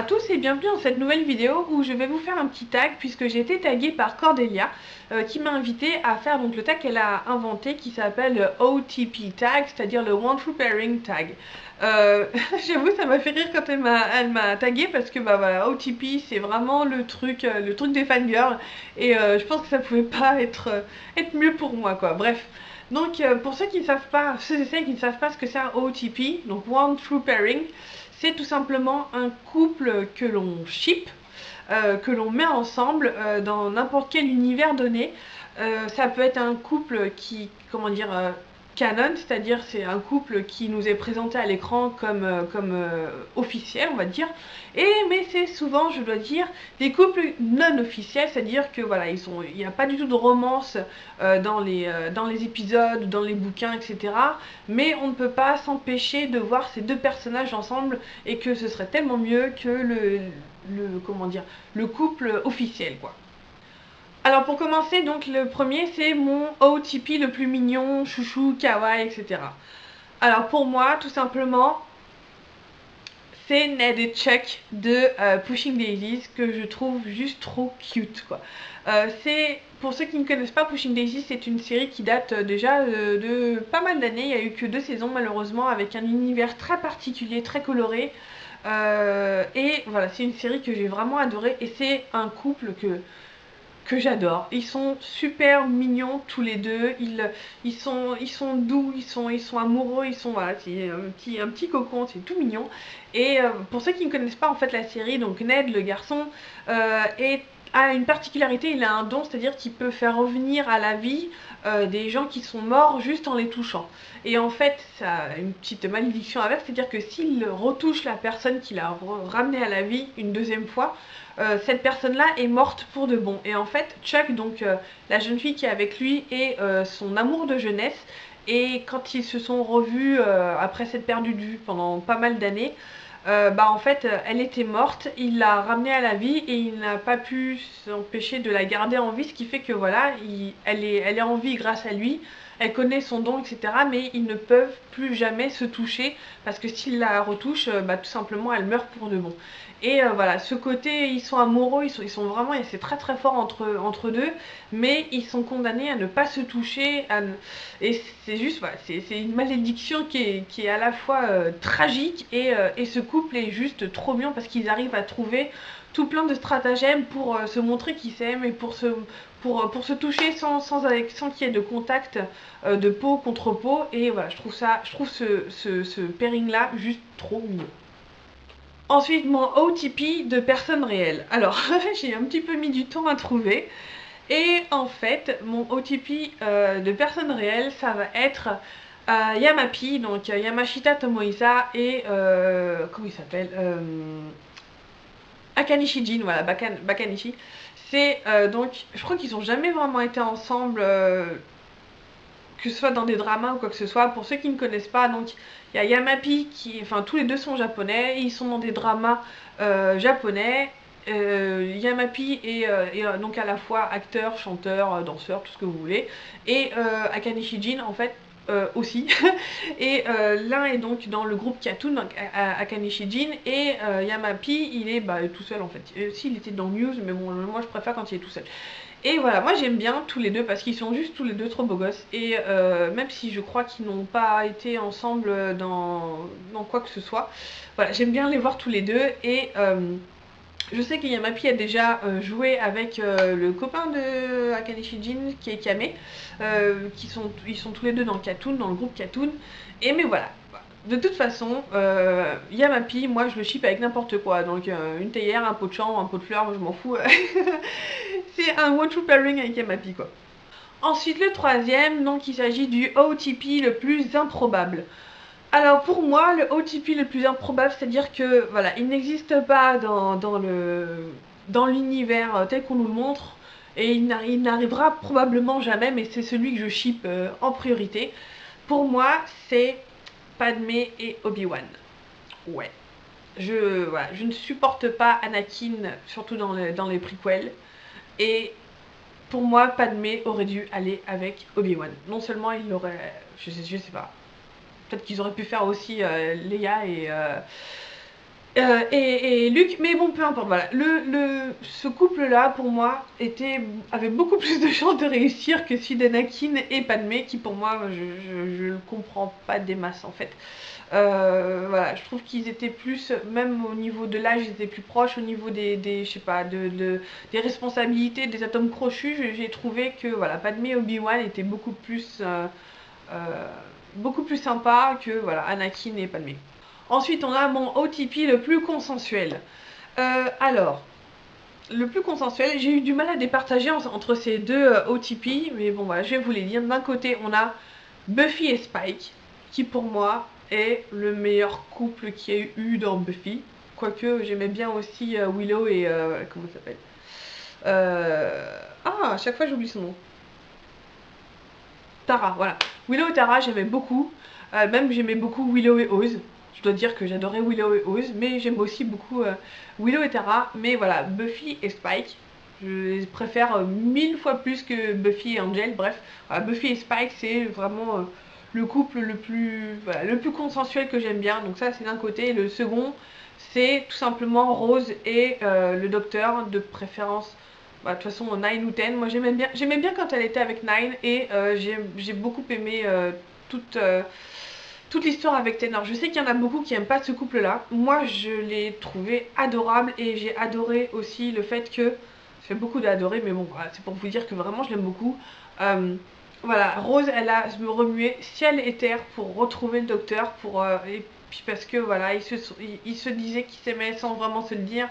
à tous et bienvenue dans cette nouvelle vidéo où je vais vous faire un petit tag puisque j'ai été taguée par Cordelia qui m'a invité à faire donc le tag qu'elle a inventé qui s'appelle le OTP tag, c'est-à-dire le One True Pairing tag. J'avoue ça m'a fait rire quand elle m'a tagué parce que bah voilà, OTP c'est vraiment le truc des fangirls et je pense que ça pouvait pas être mieux pour moi quoi. Bref. Donc pour ceux qui ne savent pas, ceux et celles qui ne savent pas ce que c'est un OTP, donc One True Pairing, c'est tout simplement un couple que l'on ship, que l'on met ensemble dans n'importe quel univers donné. Ça peut être un couple qui, comment dire, canon, c'est-à-dire c'est un couple qui nous est présenté à l'écran comme officiel, on va dire. Mais c'est souvent, je dois dire, des couples non officiels, c'est-à-dire que voilà, il n'y a pas du tout de romance dans les épisodes, dans les bouquins, etc. Mais on ne peut pas s'empêcher de voir ces deux personnages ensemble et que ce serait tellement mieux que comment dire, le couple officiel, quoi. Alors pour commencer, donc le premier c'est mon OTP le plus mignon, chouchou, kawaii, etc. Alors pour moi, tout simplement, c'est Ned et Chuck de Pushing Daisies que je trouve juste trop cute quoi. Pour ceux qui ne connaissent pas Pushing Daisies, c'est une série qui date déjà de pas mal d'années. Il n'y a eu que 2 saisons malheureusement avec un univers très particulier, très coloré. Et voilà, c'est une série que j'ai vraiment adorée et c'est un couple que j'adore. Ils sont super mignons tous les deux, ils sont doux, ils sont amoureux, ils sont voilà, c'est un petit cocon, c'est tout mignon. Et pour ceux qui ne connaissent pas en fait la série, donc Ned le garçon a une particularité, il a un don, c'est-à-dire qu'il peut faire revenir à la vie des gens qui sont morts juste en les touchant. Et en fait, ça a une petite malédiction avec, c'est-à-dire que s'il retouche la personne qu'il a ramenée à la vie une deuxième fois, cette personne-là est morte pour de bon. Et en fait, Chuck, donc la jeune fille qui est avec lui, est son amour de jeunesse. Et quand ils se sont revus après s'être perdus de vue pendant pas mal d'années, en fait, elle était morte, il l'a ramenée à la vie et il n'a pas pu s'empêcher de la garder en vie, ce qui fait que voilà, elle est en vie grâce à lui, elle connaît son don, etc. Mais ils ne peuvent plus jamais se toucher parce que s'il la retouche, tout simplement, elle meurt pour de bon. Et voilà, ce côté, ils sont amoureux, ils sont vraiment, et c'est très très fort entre deux, mais ils sont condamnés à ne pas se toucher, et c'est juste, voilà, c'est une malédiction qui est à la fois tragique, et ce couple est juste trop bien parce qu'ils arrivent à trouver tout plein de stratagèmes pour se montrer qu'ils s'aiment et pour se toucher sans qu'il y ait de contact de peau contre peau. Et voilà, je trouve ce pairing là juste trop mignon. Ensuite, mon OTP de personnes réelles. Alors, j'ai un petit peu mis du temps à trouver. Et en fait, mon OTP de personnes réelles, ça va être Yamapi, donc Yamashita Tomohisa et comment il s'appelle, Akanishi Jin, voilà, Bakanishi. C'est donc, je crois qu'ils ont jamais vraiment été ensemble, que ce soit dans des dramas ou quoi que ce soit. Pour ceux qui ne connaissent pas, donc il y a Yamapi enfin tous les deux sont japonais, ils sont dans des dramas japonais. Yamapi est donc à la fois acteur, chanteur, danseur, tout ce que vous voulez, et Akanishi Jin en fait aussi. Et l'un est donc dans le groupe Katun, donc Akanishi Jin, et Yamapi il est tout seul en fait. S'il était dans News, mais bon, moi je préfère quand il est tout seul. Et voilà, moi j'aime bien tous les deux parce qu'ils sont juste tous les deux trop beaux gosses. Et même si je crois qu'ils n'ont pas été ensemble dans quoi que ce soit, voilà, j'aime bien les voir tous les deux. Et je sais que Yamapi a déjà joué avec le copain de Akanishi Jin qui est Kame, ils sont tous les deux dans Katun, dans le groupe Katun. Et mais voilà, de toute façon, Yamapi, moi je le ship avec n'importe quoi. Donc une théière, un pot de chambre, un pot de fleurs, moi je m'en fous. C'est un one true pairing avec Yamapi quoi. Ensuite le troisième, donc il s'agit du OTP le plus improbable. Alors pour moi, le OTP le plus improbable, c'est-à-dire que voilà, il n'existe pas dans l'univers tel qu'on nous le montre, et il n'arrivera probablement jamais, mais c'est celui que je ship en priorité. Pour moi, c'est Padmé et Obi-Wan. Ouais. Voilà, je ne supporte pas Anakin, surtout dans les prequels. Et pour moi, Padmé aurait dû aller avec Obi-Wan. Non seulement il aurait... Je sais pas. Peut-être qu'ils auraient pu faire aussi Leia Et Luke, mais bon, peu importe, voilà. Ce couple-là, pour moi, avait beaucoup plus de chances de réussir que celui d'Anakin et Padmé, qui pour moi, je le comprends pas des masses en fait. Voilà, je trouve qu'ils étaient plus, même au niveau de l'âge, ils étaient plus proches, au niveau je sais pas, des responsabilités, des atomes crochus, j'ai trouvé que voilà, Padmé et Obi-Wan étaient beaucoup plus sympas que voilà, Anakin et Padmé. Ensuite, on a mon OTP le plus consensuel. Alors, le plus consensuel, j'ai eu du mal à départager entre ces deux OTP, mais bon, voilà, je vais vous les dire. D'un côté, on a Buffy et Spike, qui pour moi est le meilleur couple qu'il y a eu dans Buffy. Quoique, j'aimais bien aussi Willow et... comment ça s'appelle Ah, à chaque fois j'oublie son nom. Tara, voilà. Willow et Tara, j'aimais beaucoup. Même j'aimais beaucoup Willow et Oz. Je dois dire que j'adorais Willow et Oz, mais j'aime aussi beaucoup Willow et Tara. Mais voilà, Buffy et Spike, je les préfère 1000 fois plus que Buffy et Angel. Bref, voilà, Buffy et Spike, c'est vraiment le couple le plus consensuel que j'aime bien. Donc ça, c'est d'un côté. Le second, c'est tout simplement Rose et le docteur, de préférence bah, de toute façon 9 ou 10, moi j'aimais bien quand elle était avec 9 et j'ai beaucoup aimé toute, toute l'histoire avec Tanner. Je sais qu'il y en a beaucoup qui n'aiment pas ce couple là, moi je l'ai trouvé adorable et j'ai adoré aussi le fait que, ça fait beaucoup d'adorer mais bon voilà, c'est pour vous dire que vraiment je l'aime beaucoup. Voilà, Rose elle a me remué ciel et terre pour retrouver le docteur, et puis parce que voilà, il se disait qu'ils s'aimaient sans vraiment se le dire.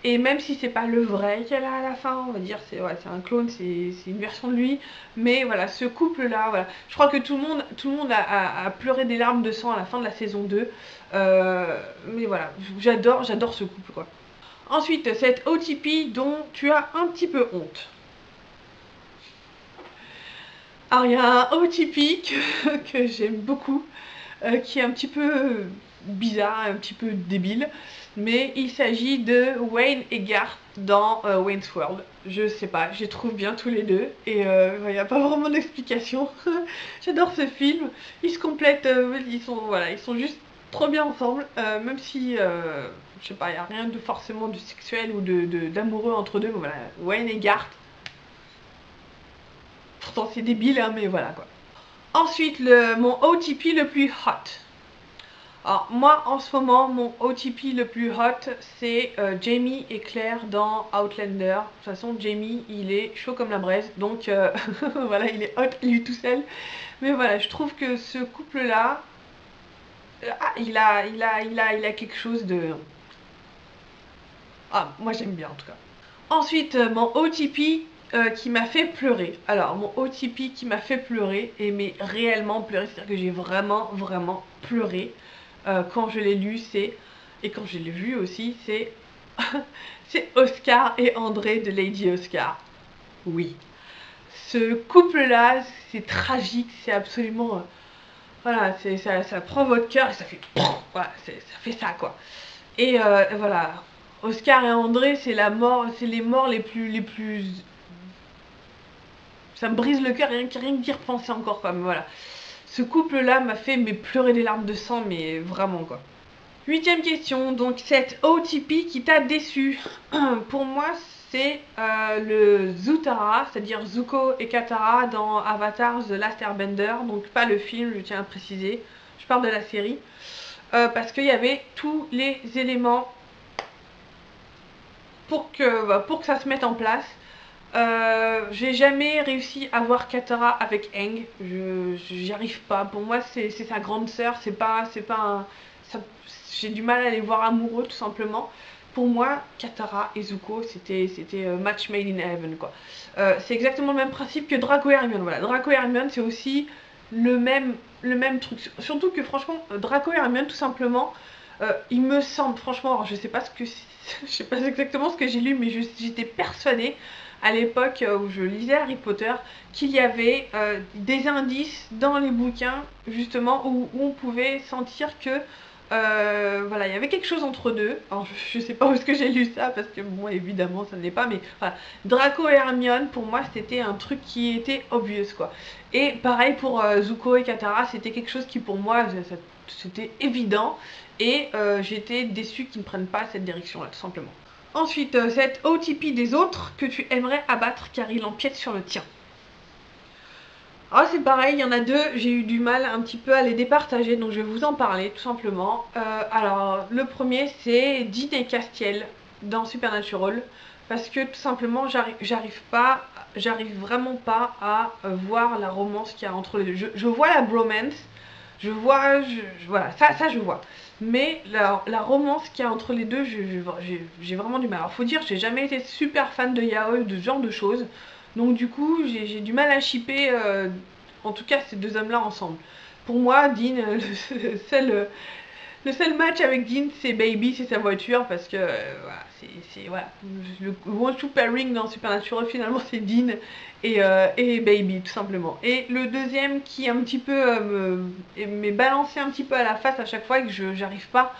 Et même si c'est pas le vrai qu'elle a à la fin, on va dire, c'est un clone, c'est une version de lui. Mais voilà, ce couple-là, voilà. Je crois que tout le monde a pleuré des larmes de sang à la fin de la saison 2. Mais voilà, j'adore ce couple, quoi. Ensuite, cette OTP dont tu as un petit peu honte. Alors, il y a un OTP que j'aime beaucoup, qui est un petit peu bizarre, un petit peu débile, mais il s'agit de Wayne et Garth dans Wayne's World. Je sais pas, je les trouve bien tous les deux et il n'y a pas vraiment d'explication. J'adore ce film, ils se complètent, ils sont juste trop bien ensemble, même si je sais pas, il n'y a rien de forcément de sexuel ou d'amoureux entre deux, mais voilà, Wayne et Garth. Pourtant c'est débile, hein, mais voilà quoi. Ensuite, mon OTP le plus hot. Alors moi en ce moment mon OTP le plus hot c'est Jamie et Claire dans Outlander. De toute façon Jamie il est chaud comme la braise donc voilà, il est hot lui tout seul. Mais voilà, je trouve que ce couple là, il a quelque chose de... Ah, moi j'aime bien en tout cas. Ensuite mon OTP qui m'a fait pleurer. Alors mon OTP qui m'a fait pleurer, et mais réellement pleurer, c'est-à-dire que j'ai vraiment pleuré quand je l'ai lu, et quand je l'ai vu aussi, c'est c'est Oscar et André de Lady Oscar. Oui. Ce couple-là, c'est tragique, c'est absolument... voilà, ça prend votre cœur et ça fait... Voilà, ça fait ça, quoi. Et voilà, Oscar et André, c'est les morts les plus... Ça me brise le cœur rien que d'y repenser encore, quoi. Mais voilà. Ce couple-là m'a fait pleurer des larmes de sang, mais vraiment, quoi. Huitième question, donc cette OTP qui t'a déçu. Pour moi, c'est le Zutara, c'est-à-dire Zuko et Katara dans Avatar The Last Airbender, donc pas le film, je tiens à préciser, je parle de la série, parce qu'il y avait tous les éléments pour que ça se mette en place. J'ai jamais réussi à voir Katara avec Aang, j'y arrive pas, pour moi c'est sa grande sœur, c'est pas j'ai du mal à les voir amoureux tout simplement. Pour moi, Katara et Zuko, c'était match made in heaven, quoi. C'est exactement le même principe que Draco et Hermione. Voilà, Draco et Hermione, c'est aussi le même truc. Surtout que franchement, Draco et Hermione, tout simplement, il me semble, franchement, alors je sais pas je sais pas exactement ce que j'ai lu, mais j'étais persuadée à l'époque où je lisais Harry Potter qu'il y avait des indices dans les bouquins justement où on pouvait sentir que Voilà, il y avait quelque chose entre deux. Alors, je sais pas où est-ce que j'ai lu ça, parce que bon, évidemment, ça ne l'est pas, mais voilà. Draco et Hermione, pour moi, c'était un truc qui était obvious, quoi. Et pareil pour Zuko et Katara, c'était quelque chose qui, pour moi, c'était évident. Et j'étais déçue qu'ils ne prennent pas cette direction-là, tout simplement. Ensuite, cette OTP des autres que tu aimerais abattre car il empiète sur le tien. Ah, c'est pareil, il y en a deux, j'ai eu du mal un petit peu à les départager, donc je vais vous en parler tout simplement. Alors, le premier, c'est Dean et Castiel dans Supernatural, parce que tout simplement, j'arrive vraiment pas à voir la romance qu'il y a entre les deux. Je vois la bromance, voilà, ça je vois. Mais la romance qu'il y a entre les deux, j'ai vraiment du mal. Alors, faut dire, j'ai jamais été super fan de yaoi, de ce genre de choses. Donc du coup, j'ai du mal à shipper, en tout cas, ces deux hommes-là ensemble. Pour moi, Dean, le seul match avec Dean, c'est Baby, c'est sa voiture, parce que voilà, voilà, le one-two pairing dans Supernatural, finalement, c'est Dean et Baby, tout simplement. Et le deuxième qui un petit peu m'est balancé un petit peu à la face à chaque fois et que j'arrive pas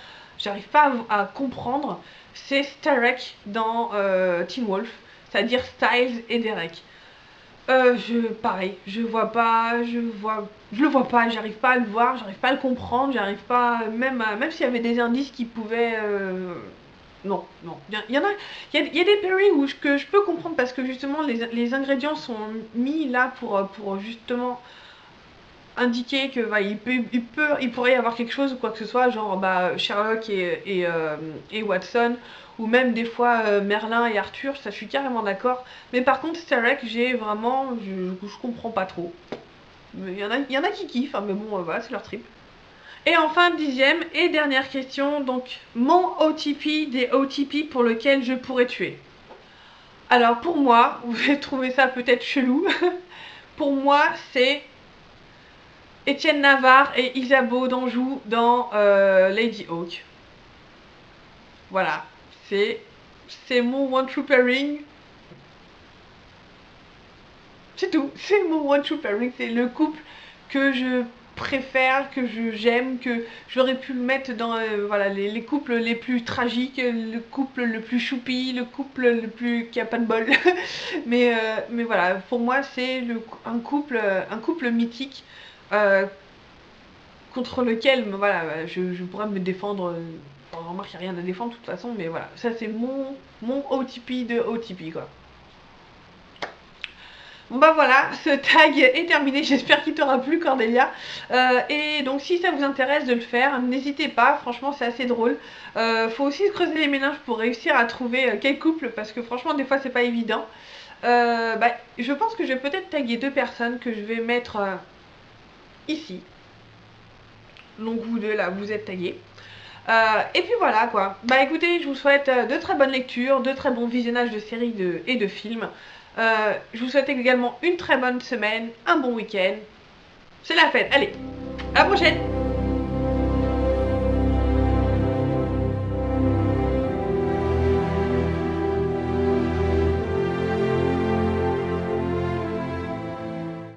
à comprendre, c'est Starek dans Teen Wolf, c'est-à-dire Styles et Derek. Pareil, je le vois pas, j'arrive pas à le voir, j'arrive pas à le comprendre, j'arrive pas, même s'il y avait des indices qui pouvaient, non, non, il y a des pairings que je peux comprendre parce que justement les ingrédients sont mis là pour justement indiquer que bah, il pourrait y avoir quelque chose ou quoi que ce soit, genre bah, Sherlock et Watson, ou même des fois Merlin et Arthur, ça je suis carrément d'accord. Mais par contre, Starek, je comprends pas trop. Il y en a qui kiffent, hein, mais bon, voilà, c'est leur trip. Et enfin, dixième et dernière question, donc mon OTP des OTP pour lequel je pourrais tuer. Alors pour moi, vous allez trouver ça peut-être chelou, pour moi c'est Étienne Navarre et Isabeau d'Anjou dans Lady Hawk. Voilà, c'est mon one true pairing. C'est tout, c'est mon one true pairing, c'est le couple que je préfère, que j'aime, que j'aurais pu le mettre dans voilà, les couples les plus tragiques, le couple le plus choupi, le couple le plus qui a pas de bol. mais voilà, pour moi c'est un couple mythique. Contre lequel voilà, je pourrais me défendre. Remarque, il n'y a rien à défendre de toute façon, mais voilà, ça c'est mon OTP de OTP quoi. Bon bah voilà, ce tag est terminé, j'espère qu'il t'aura plu Cordelia. Et donc si ça vous intéresse de le faire, n'hésitez pas, franchement c'est assez drôle. Faut aussi se creuser les méninges pour réussir à trouver quel couple, parce que franchement des fois c'est pas évident. Bah, je pense que je vais peut-être taguer deux personnes que je vais mettre ici. Donc vous deux là, vous êtes tagués. Et puis voilà quoi. Bah écoutez, je vous souhaite de très bonnes lectures, de très bons visionnages de séries et de films. Je vous souhaite également une très bonne semaine, un bon week-end. C'est la fête. Allez, à la prochaine!